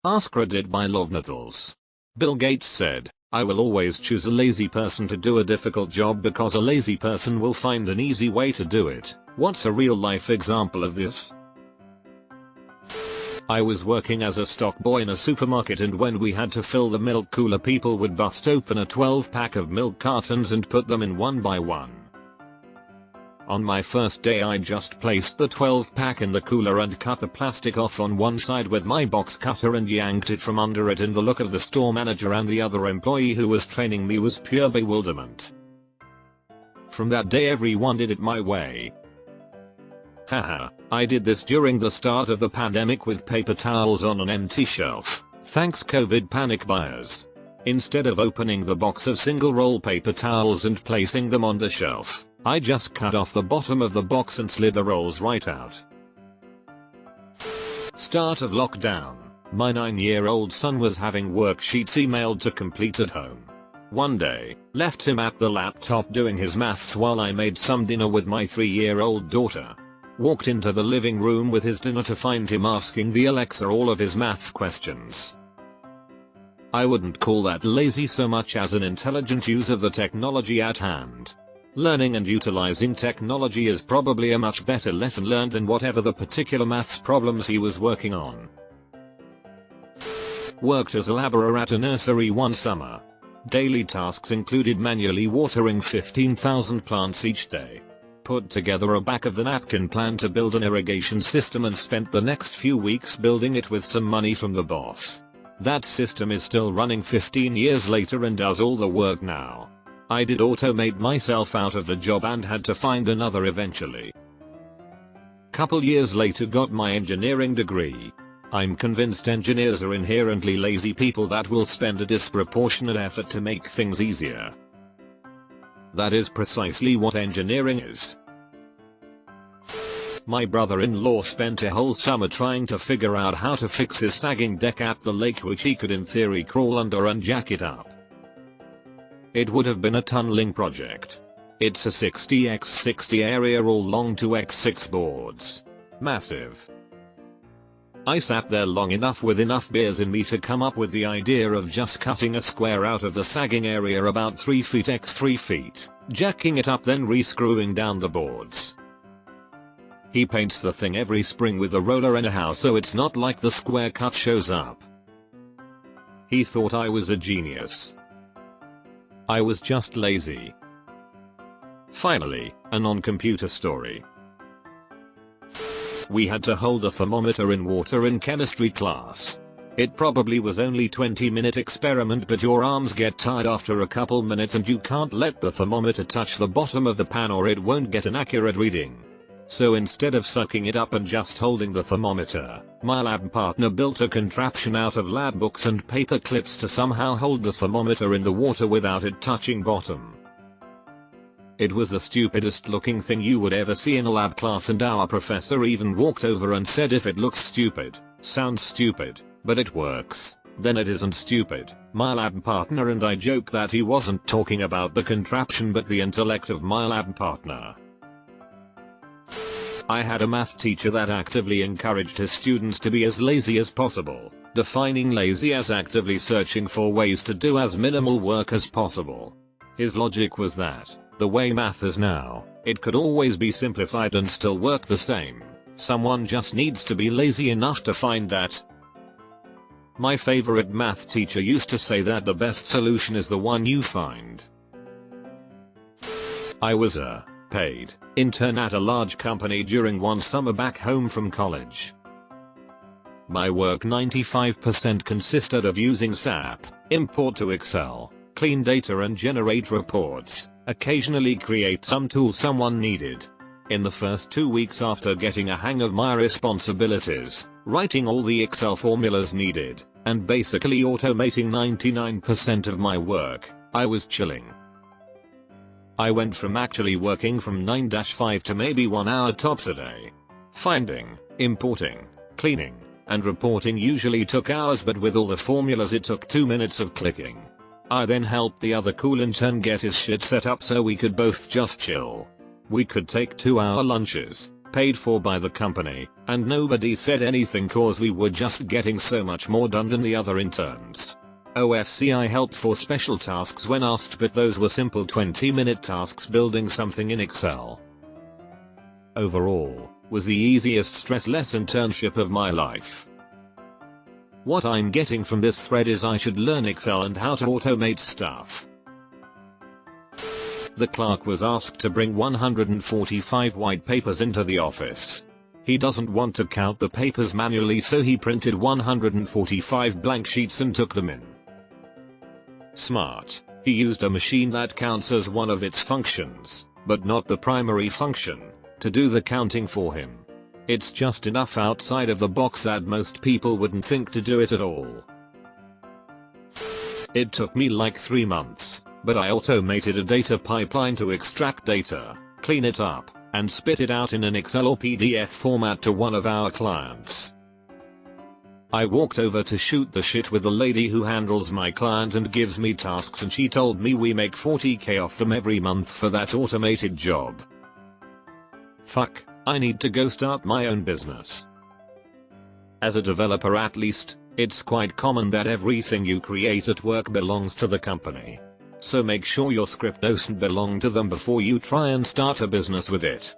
Ask Reddit by Love Nettles. Bill Gates said, "I will always choose a lazy person to do a difficult job because a lazy person will find an easy way to do it." What's a real life example of this? I was working as a stock boy in a supermarket, and when we had to fill the milk cooler, people would bust open a 12-pack of milk cartons and put them in one by one. On my first day, I just placed the 12-pack in the cooler and cut the plastic off on one side with my box cutter and yanked it from under it, and the look of the store manager and the other employee who was training me was pure bewilderment. From that day, everyone did it my way. Haha, I did this during the start of the pandemic with paper towels on an empty shelf. Thanks COVID panic buyers. Instead of opening the box of single roll paper towels and placing them on the shelf, I just cut off the bottom of the box and slid the rolls right out. Start of lockdown. My 9-year-old son was having worksheets emailed to complete at home. One day, left him at the laptop doing his maths while I made some dinner with my 3-year-old daughter. Walked into the living room with his dinner to find him asking the Alexa all of his math questions. I wouldn't call that lazy so much as an intelligent use of the technology at hand. Learning and utilizing technology is probably a much better lesson learned than whatever the particular maths problems he was working on. Worked as a laborer at a nursery one summer. Daily tasks included manually watering 15,000 plants each day. Put together a back of the napkin plan to build an irrigation system and spent the next few weeks building it with some money from the boss. That system is still running 15 years later and does all the work now. I did automate myself out of the job and had to find another eventually. Couple years later, got my engineering degree. I'm convinced engineers are inherently lazy people that will spend a disproportionate effort to make things easier. That is precisely what engineering is. My brother-in-law spent a whole summer trying to figure out how to fix his sagging deck at the lake, which he could in theory crawl under and jack it up. It would have been a tunneling project. It's a 60x60 area all long 2x6 boards. Massive. I sat there long enough with enough beers in me to come up with the idea of just cutting a square out of the sagging area about 3 feet x 3 feet, jacking it up, then re-screwing down the boards. He paints the thing every spring with a roller anyhow, so it's not like the square cut shows up. He thought I was a genius. I was just lazy. Finally, a non-computer story. We had to hold a thermometer in water in chemistry class. It probably was only 20-minute experiment, but your arms get tired after a couple minutes and you can't let the thermometer touch the bottom of the pan or it won't get an accurate reading. So instead of sucking it up and just holding the thermometer, my lab partner built a contraption out of lab books and paper clips to somehow hold the thermometer in the water without it touching bottom. It was the stupidest looking thing you would ever see in a lab class, and our professor even walked over and said, "If it looks stupid, sounds stupid, but it works, then it isn't stupid." My lab partner and I joke that he wasn't talking about the contraption but the intellect of my lab partner. I had a math teacher that actively encouraged his students to be as lazy as possible, defining lazy as actively searching for ways to do as minimal work as possible. His logic was that, the way math is now, it could always be simplified and still work the same. Someone just needs to be lazy enough to find that. My favorite math teacher used to say that the best solution is the one you find. I was a paid intern at a large company during one summer back home from college. My work 95% consisted of using SAP, import to Excel, clean data and generate reports, occasionally create some tool someone needed. In the first 2 weeks after getting a hang of my responsibilities, writing all the Excel formulas needed, and basically automating 99% of my work, I was chilling. I went from actually working from 9-5 to maybe 1 hour tops a day. Finding, importing, cleaning, and reporting usually took hours, but with all the formulas it took 2 minutes of clicking. I then helped the other cool intern get his shit set up so we could both just chill. We could take 2-hour lunches, paid for by the company, and nobody said anything cause we were just getting so much more done than the other interns. OFC I helped for special tasks when asked, but those were simple 20-minute tasks building something in Excel. Overall, was the easiest stress-less internship of my life. What I'm getting from this thread is I should learn Excel and how to automate stuff. The clerk was asked to bring 145 white papers into the office. He doesn't want to count the papers manually, so he printed 145 blank sheets and took them in. Smart. He used a machine that counts as one of its functions, but not the primary function, to do the counting for him. It's just enough outside of the box that most people wouldn't think to do it at all. It took me like 3 months, but I automated a data pipeline to extract data, clean it up, and spit it out in an Excel or PDF format to one of our clients. I walked over to shoot the shit with the lady who handles my client and gives me tasks, and she told me we make $40K off them every month for that automated job. Fuck, I need to go start my own business. As a developer at least, it's quite common that everything you create at work belongs to the company. So make sure your script doesn't belong to them before you try and start a business with it.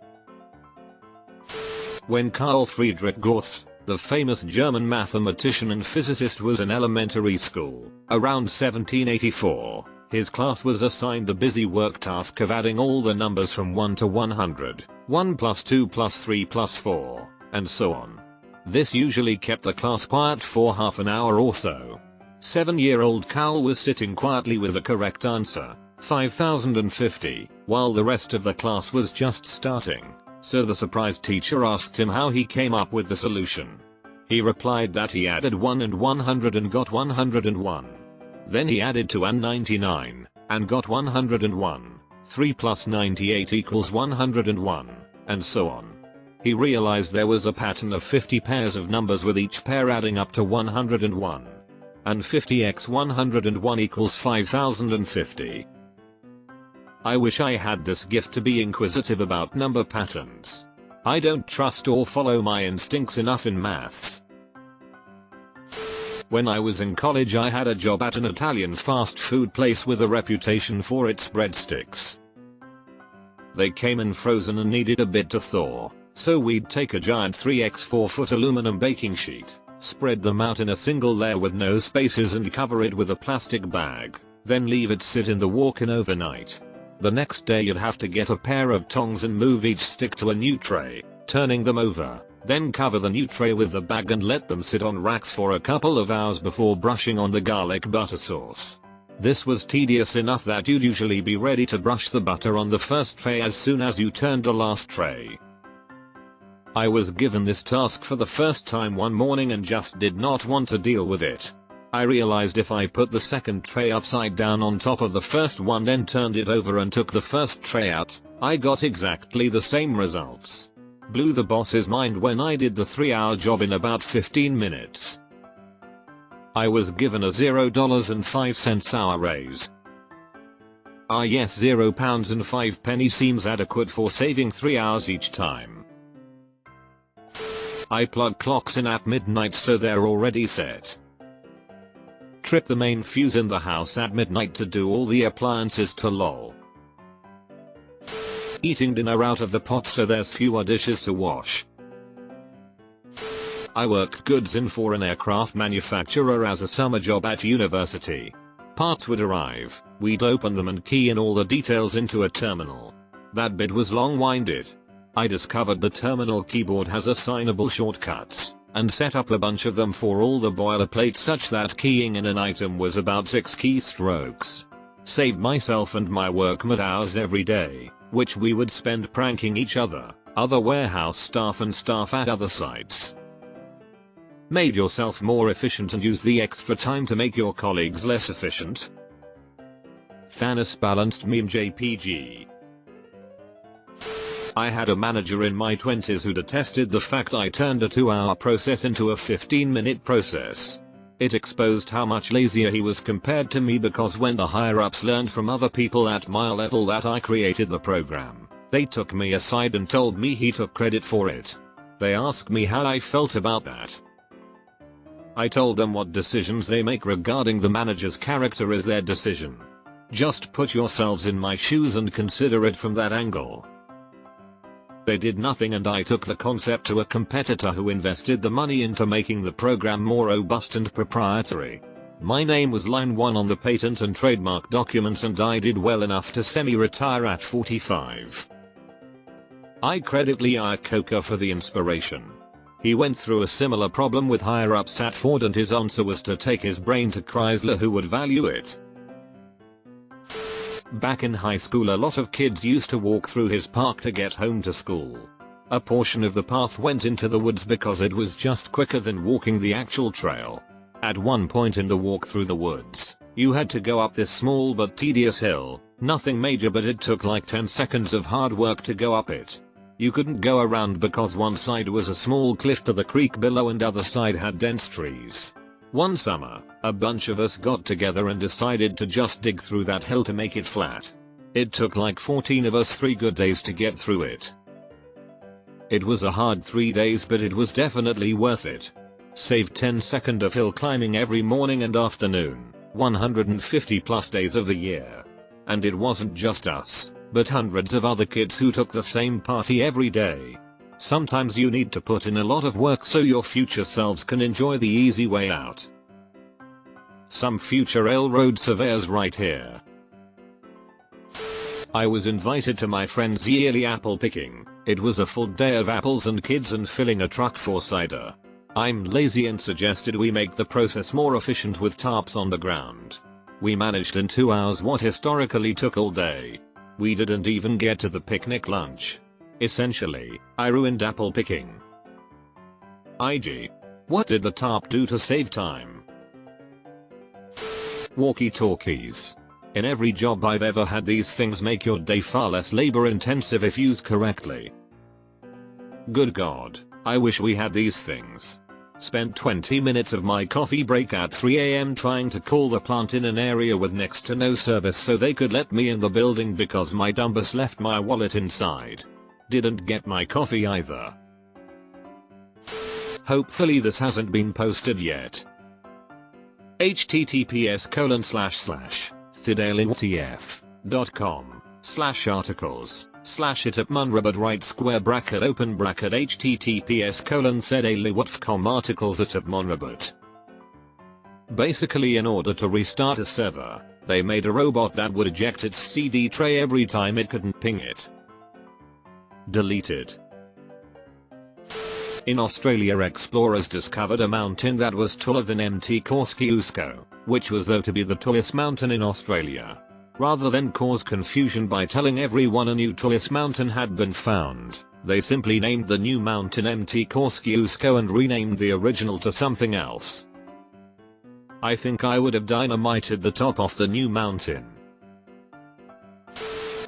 When Carl Friedrich Gauss, the famous German mathematician and physicist, was in elementary school, around 1784, his class was assigned the busy work task of adding all the numbers from 1 to 100, 1 plus 2 plus 3 plus 4, and so on. This usually kept the class quiet for half an hour or so. 7-year-old Carl was sitting quietly with the correct answer, 5050, while the rest of the class was just starting. So the surprised teacher asked him how he came up with the solution. He replied that he added 1 and 100 and got 101. Then he added 2 and 99, and got 101. 3 plus 98 equals 101, and so on. He realized there was a pattern of 50 pairs of numbers with each pair adding up to 101. And 50x 101 equals 5050. I wish I had this gift to be inquisitive about number patterns. I don't trust or follow my instincts enough in maths. When I was in college, I had a job at an Italian fast food place with a reputation for its breadsticks. They came in frozen and needed a bit to thaw, so we'd take a giant 3x4 foot aluminum baking sheet, spread them out in a single layer with no spaces and cover it with a plastic bag, then leave it sit in the walk-in overnight. The next day you'd have to get a pair of tongs and move each stick to a new tray, turning them over, then cover the new tray with the bag and let them sit on racks for a couple of hours before brushing on the garlic butter sauce. This was tedious enough that you'd usually be ready to brush the butter on the first tray as soon as you turned the last tray. I was given this task for the first time one morning and just did not want to deal with it. I realized if I put the second tray upside down on top of the first one, then turned it over and took the first tray out, I got exactly the same results. Blew the boss's mind when I did the 3-hour job in about 15 minutes. I was given a $0.05 hour raise. Ah yes, £0.05 seems adequate for saving 3 hours each time. I plug clocks in at midnight so they're already set. Trip the main fuse in the house at midnight to do all the appliances to lol. Eating dinner out of the pot so there's fewer dishes to wash. I work goods in for an aircraft manufacturer as a summer job at university. Parts would arrive, we'd open them and key in all the details into a terminal. That bit was long-winded. I discovered the terminal keyboard has assignable shortcuts, and set up a bunch of them for all the boilerplate such that keying in an item was about 6 keystrokes. Saved myself and my workmate hours every day, which we would spend pranking each other, other warehouse staff and staff at other sites. Made yourself more efficient and use the extra time to make your colleagues less efficient. Thanos balanced meme JPG. I had a manager in my 20s who detested the fact I turned a 2-hour process into a 15-minute process. It exposed how much lazier he was compared to me, because when the higher ups learned from other people at my level that I created the program, They took me aside and told me he took credit for it. They asked me how I felt about that. I told them what decisions they make regarding the manager's character is their decision. Just put yourselves in my shoes and consider it from that angle. They did nothing, and I took the concept to a competitor who invested the money into making the program more robust and proprietary. My name was line 1 on the patent and trademark documents, and I did well enough to semi-retire at 45. I credit Lee Iacocca for the inspiration. He went through a similar problem with higher ups at Ford, and his answer was to take his brain to Chrysler, who would value it. Back in high school, a lot of kids used to walk through his park to get home to school. A portion of the path went into the woods because it was just quicker than walking the actual trail. At one point in the walk through the woods, you had to go up this small but tedious hill. Nothing major, but it took like 10 seconds of hard work to go up it. You couldn't go around because one side was a small cliff to the creek below and other side had dense trees. One summer, a bunch of us got together and decided to just dig through that hill to make it flat. It took like 14 of us 3 good days to get through it. It was a hard 3 days, but it was definitely worth it. Saved 10 seconds of hill climbing every morning and afternoon, 150 plus days of the year. And it wasn't just us, but hundreds of other kids who took the same party every day. Sometimes you need to put in a lot of work so your future selves can enjoy the easy way out. Some future railroad surveyors right here. I was invited to my friend's yearly apple picking. It was a full day of apples and kids and filling a truck for cider. I'm lazy and suggested we make the process more efficient with tarps on the ground. We managed in 2 hours what historically took all day. We didn't even get to the picnic lunch. Essentially, I ruined apple picking. IG. What did the tarp do to save time? Walkie-talkies. In every job I've ever had, these things make your day far less labor intensive if used correctly. Good God, I wish we had these things. Spent 20 minutes of my coffee break at 3 AM trying to call the plant in an area with next to no service so they could let me in the building because my dumbass left my wallet inside. Didn't get my coffee either. Hopefully this hasn't been posted yet. https://fidelinetf.com/articles/it@monrobot square bracket open bracket https://sedaliwatfcom articles @monrobot. Basically, in order to restart a server, they made a robot that would eject its CD tray every time it couldn't ping it. Deleted. In Australia, explorers discovered a mountain that was taller than Mt Kosciuszko, which was thought to be the tallest mountain in Australia. Rather than cause confusion by telling everyone a new tallest mountain had been found, they simply named the new mountain Mt Kosciuszko and renamed the original to something else. I think I would have dynamited the top off the new mountain.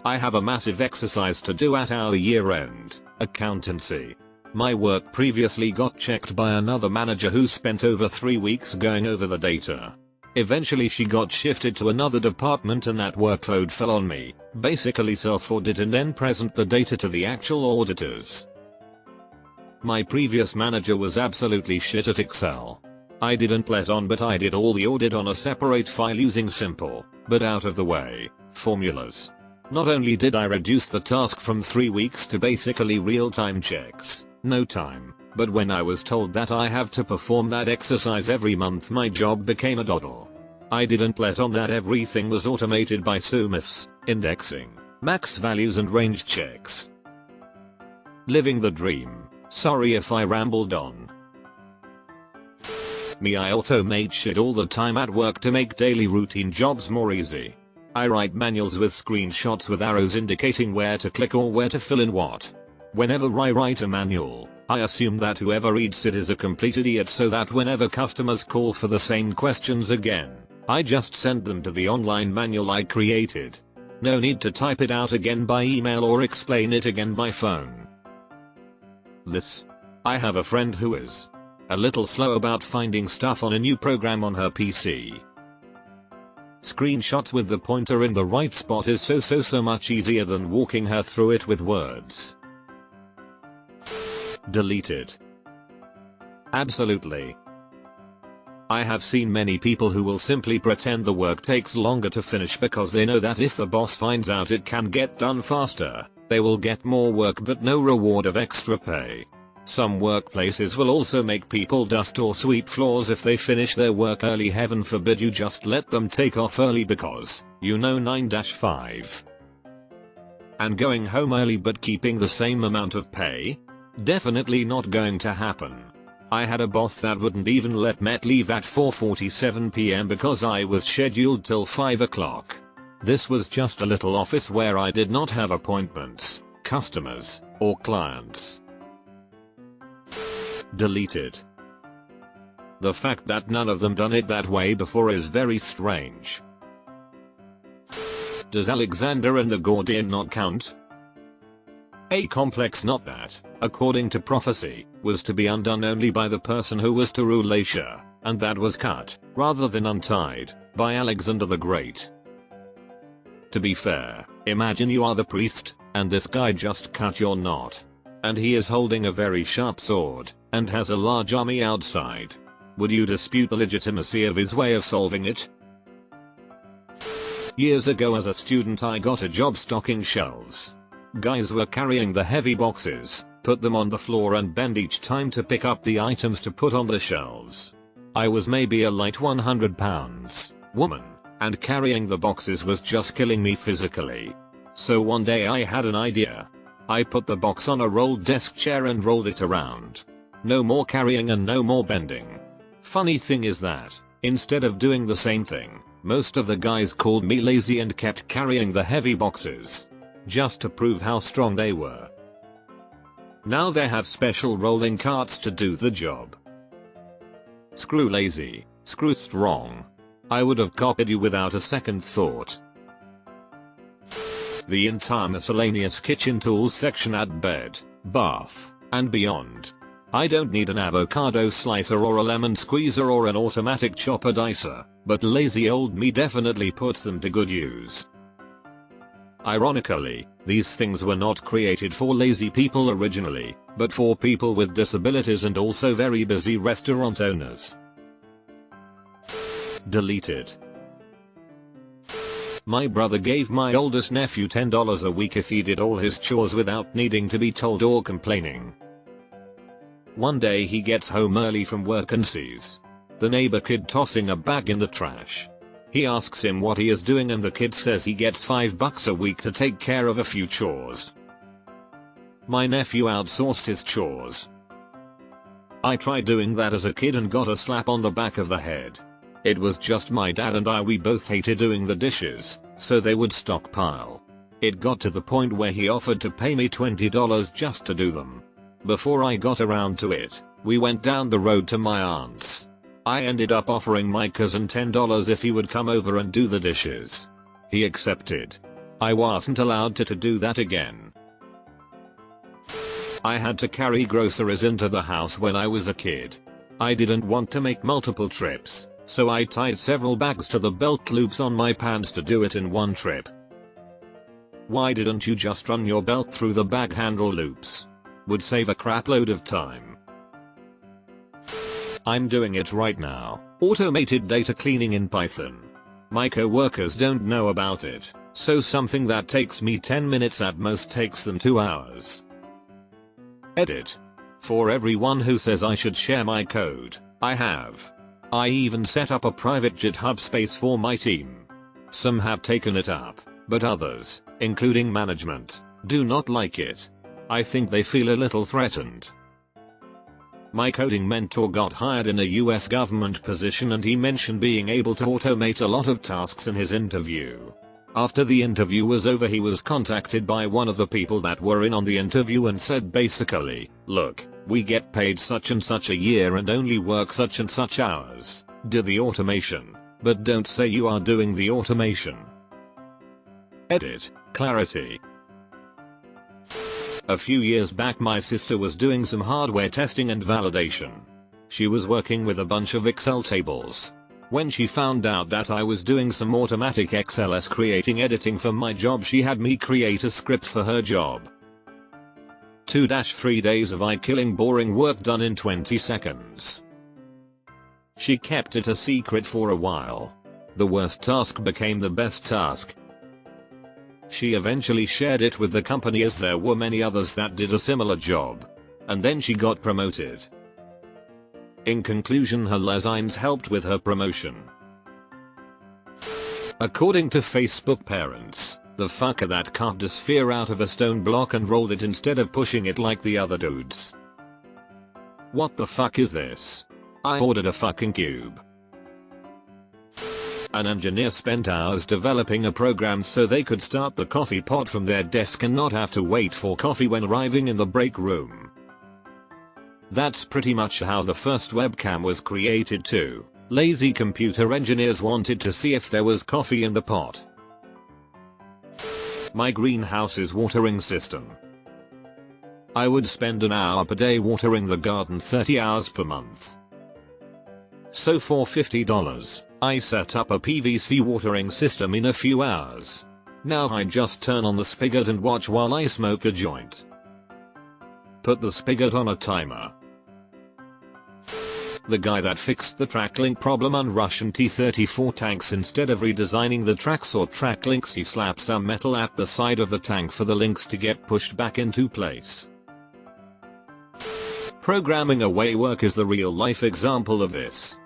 I have a massive exercise to do at our year-end accountancy. My work previously got checked by another manager who spent over 3 weeks going over the data. Eventually she got shifted to another department and that workload fell on me, basically self-audit and then present the data to the actual auditors. My previous manager was absolutely shit at Excel. I didn't let on, but I did all the audit on a separate file using simple, but out of the way, formulas. Not only did I reduce the task from 3 weeks to basically real-time checks, no time, but when I was told that I have to perform that exercise every month, my job became a doddle. I didn't let on that everything was automated by SUMIFs, indexing, max values and range checks. Living the dream. Sorry if I rambled on. I automate shit all the time at work to make daily routine jobs more easy. I write manuals with screenshots with arrows indicating where to click or where to fill in what. Whenever I write a manual, I assume that whoever reads it is a complete idiot so that whenever customers call for the same questions again, I just send them to the online manual I created. No need to type it out again by email or explain it again by phone. I have a friend who is a little slow about finding stuff on a new program on her PC. Screenshots with the pointer in the right spot is so much easier than walking her through it with words. Deleted. Absolutely. I have seen many people who will simply pretend the work takes longer to finish because they know that if the boss finds out it can get done faster, they will get more work but no reward of extra pay. Some workplaces will also make people dust or sweep floors if they finish their work early. Heaven forbid you just let them take off early because, 9-5. And going home early but keeping the same amount of pay? Definitely not going to happen. I had a boss that wouldn't even let me leave at 4:47 PM because I was scheduled till 5 o'clock. This was just a little office where I did not have appointments, customers, or clients. Deleted. The fact that none of them done it that way before is very strange. Does Alexander and the Gordian knot count? A complex knot that, according to prophecy, was to be undone only by the person who was to rule Asia, and that was cut, rather than untied, by Alexander the Great. To be fair, imagine you are the priest, and this guy just cut your knot. And he is holding a very sharp sword, and has a large army outside. Would you dispute the legitimacy of his way of solving it? Years ago as a student I got a job stocking shelves. Guys were carrying the heavy boxes, put them on the floor and bend each time to pick up the items to put on the shelves. I was maybe a light 100 pounds woman, and carrying the boxes was just killing me physically. So one day I had an idea. I put the box on a rolled desk chair and rolled it around. No more carrying and no more bending. Funny thing is that, instead of doing the same thing, most of the guys called me lazy and kept carrying the heavy boxes. Just to prove how strong they were. Now they have special rolling carts to do the job. Screw lazy, screw strong. I would have copied you without a second thought. The entire miscellaneous kitchen tools section at bed, bath, and beyond. I don't need an avocado slicer or a lemon squeezer or an automatic chopper dicer, but lazy old me definitely puts them to good use. Ironically, these things were not created for lazy people originally, but for people with disabilities and also very busy restaurant owners. Deleted. My brother gave my oldest nephew $10 a week if he did all his chores without needing to be told or complaining. One day he gets home early from work and sees the neighbor kid tossing a bag in the trash. He asks him what he is doing and the kid says he gets $5 a week to take care of a few chores. My nephew outsourced his chores. I tried doing that as a kid and got a slap on the back of the head. It was just my dad and we both hated doing the dishes, so they would stockpile. It got to the point where he offered to pay me $20 just to do them. Before I got around to it, we went down the road to my aunt's. I ended up offering my cousin $10 if he would come over and do the dishes. He accepted. I wasn't allowed to do that again. I had to carry groceries into the house when I was a kid. I didn't want to make multiple trips, so I tied several bags to the belt loops on my pants to do it in one trip. Why didn't you just run your belt through the bag handle loops? Would save a crap load of time. I'm doing it right now. Automated data cleaning in Python. My co-workers don't know about it, so something that takes me 10 minutes at most takes them 2 hours. Edit. For everyone who says I should share my code, I have. I even set up a private GitHub space for my team. Some have taken it up, but others, including management, do not like it. I think they feel a little threatened. My coding mentor got hired in a US government position and he mentioned being able to automate a lot of tasks in his interview. After the interview was over he was contacted by one of the people that were in on the interview and said basically, look, we get paid such and such a year and only work such and such hours. Do the automation, but don't say you are doing the automation. Edit. Clarity. A few years back my sister was doing some hardware testing and validation. She was working with a bunch of Excel tables. When she found out that I was doing some automatic XLS creating editing for my job, she had me create a script for her job. 2-3 days of eye-killing boring work done in 20 seconds. She kept it a secret for a while. The worst task became the best task. She eventually shared it with the company as there were many others that did a similar job. And then she got promoted. In conclusion, her laziness helped with her promotion. According to Facebook parents, the fucker that carved a sphere out of a stone block and rolled it instead of pushing it like the other dudes. What the fuck is this? I ordered a fucking cube. An engineer spent hours developing a program so they could start the coffee pot from their desk and not have to wait for coffee when arriving in the break room. That's pretty much how the first webcam was created too. Lazy computer engineers wanted to see if there was coffee in the pot. My greenhouse's watering system. I would spend an hour per day watering the garden, 30 hours per month. So for $50, I set up a PVC watering system in a few hours. Now I just turn on the spigot and watch while I smoke a joint. Put the spigot on a timer. The guy that fixed the track link problem on Russian T-34 tanks, instead of redesigning the tracks or track links, he slapped some metal at the side of the tank for the links to get pushed back into place. Programming away work is the real life example of this.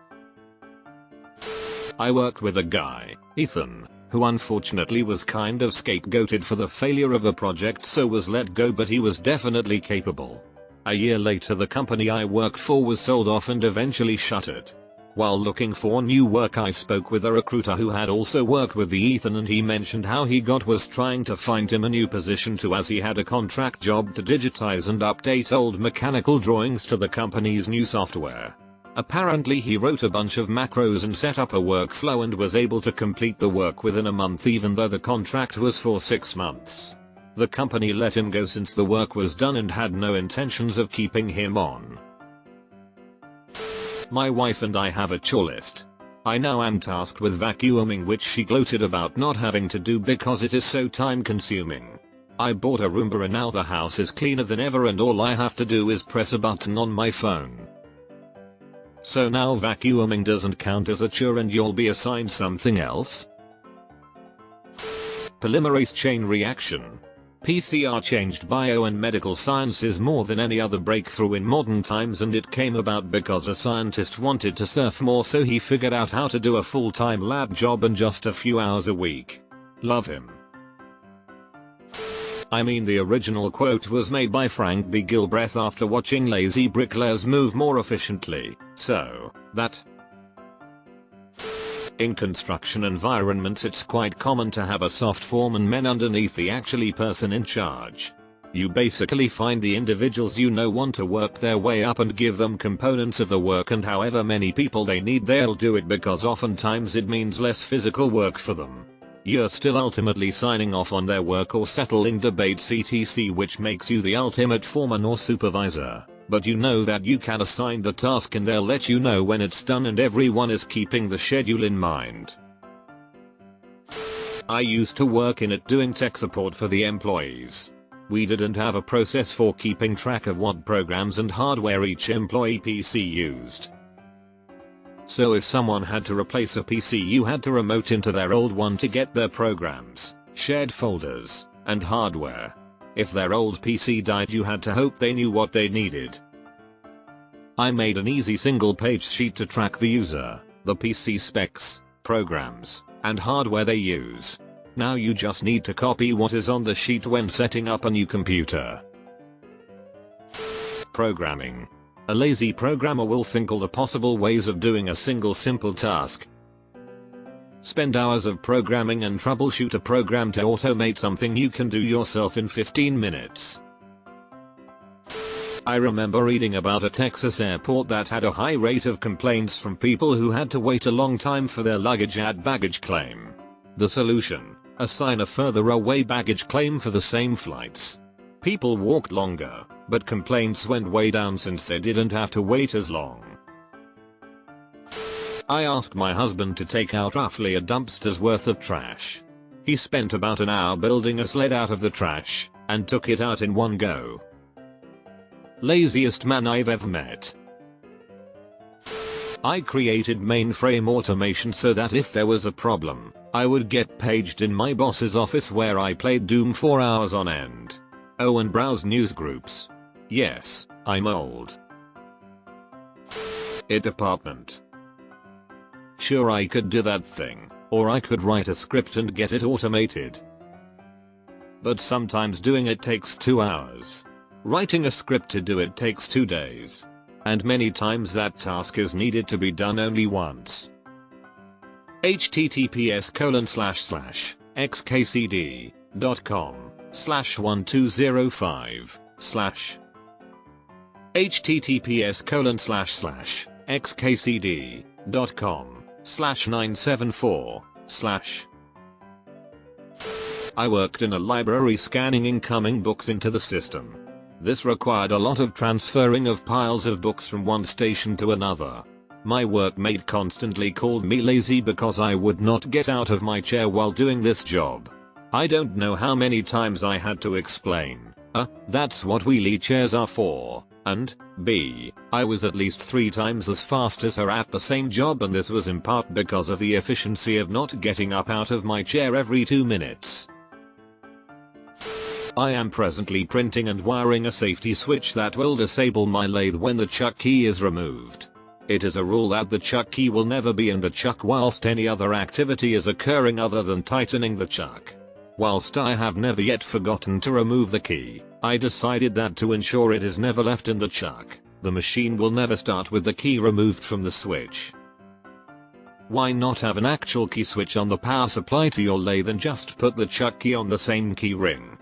I worked with a guy, Ethan, who unfortunately was kind of scapegoated for the failure of a project, so was let go, but he was definitely capable. A year later, the company I worked for was sold off and eventually shuttered. While looking for new work, I spoke with a recruiter who had also worked with the Ethan, and he mentioned how he was trying to find him a new position too, as he had a contract job to digitize and update old mechanical drawings to the company's new software. Apparently he wrote a bunch of macros and set up a workflow and was able to complete the work within a month, even though the contract was for 6 months. The company let him go since the work was done and had no intentions of keeping him on. My wife and I have a chore list. I now am tasked with vacuuming, which she gloated about not having to do because it is so time consuming. I bought a Roomba and now the house is cleaner than ever and all I have to do is press a button on my phone. So now vacuuming doesn't count as a chore and you'll be assigned something else? Polymerase chain reaction. PCR changed bio and medical sciences more than any other breakthrough in modern times, and it came about because a scientist wanted to surf more, so he figured out how to do a full-time lab job in just a few hours a week. Love him. I mean, the original quote was made by Frank B. Gilbreth after watching lazy bricklayers move more efficiently, so that. In construction environments, it's quite common to have a soft foreman men underneath the actually person in charge. You basically find the individuals you know want to work their way up and give them components of the work, and however many people they need, they'll do it, because oftentimes it means less physical work for them. You're still ultimately signing off on their work or settling debates etc., which makes you the ultimate foreman or supervisor. But you know that you can assign the task and they'll let you know when it's done, and everyone is keeping the schedule in mind. I used to work in it doing tech support for the employees. We didn't have a process for keeping track of what programs and hardware each employee PC used. So if someone had to replace a PC, you had to remote into their old one to get their programs, shared folders, and hardware. If their old PC died, you had to hope they knew what they needed. I made an easy single-page sheet to track the user, the PC specs, programs, and hardware they use. Now you just need to copy what is on the sheet when setting up a new computer. Programming. A lazy programmer will think all the possible ways of doing a single simple task. Spend hours of programming and troubleshoot a program to automate something you can do yourself in 15 minutes. I remember reading about a Texas airport that had a high rate of complaints from people who had to wait a long time for their luggage at baggage claim. The solution: assign a further away baggage claim for the same flights. People walked longer, but complaints went way down since they didn't have to wait as long. I asked my husband to take out roughly a dumpster's worth of trash. He spent about an hour building a sled out of the trash and took it out in one go. Laziest man I've ever met. I created mainframe automation so that if there was a problem, I would get paged in my boss's office where I played Doom for hours on end. Oh, and browse news groups. Yes, I'm old. IT department. Sure, I could do that thing, or I could write a script and get it automated. But sometimes doing it takes 2 hours. Writing a script to do it takes 2 days. And many times that task is needed to be done only once. https://xkcd.com/1205/ https://xkcd.com/974/ I worked in a library scanning incoming books into the system. This required a lot of transferring of piles of books from one station to another. My workmate constantly called me lazy because I would not get out of my chair while doing this job. I don't know how many times I had to explain, that's what wheelie chairs are for, and B, I was at least 3 times as fast as her at the same job, and this was in part because of the efficiency of not getting up out of my chair every 2 minutes. I am presently printing and wiring a safety switch that will disable my lathe when the chuck key is removed. It is a rule that the chuck key will never be in the chuck whilst any other activity is occurring other than tightening the chuck. Whilst I have never yet forgotten to remove the key, I decided that to ensure it is never left in the chuck, the machine will never start with the key removed from the switch. Why not have an actual key switch on the power supply to your lathe and just put the chuck key on the same key ring?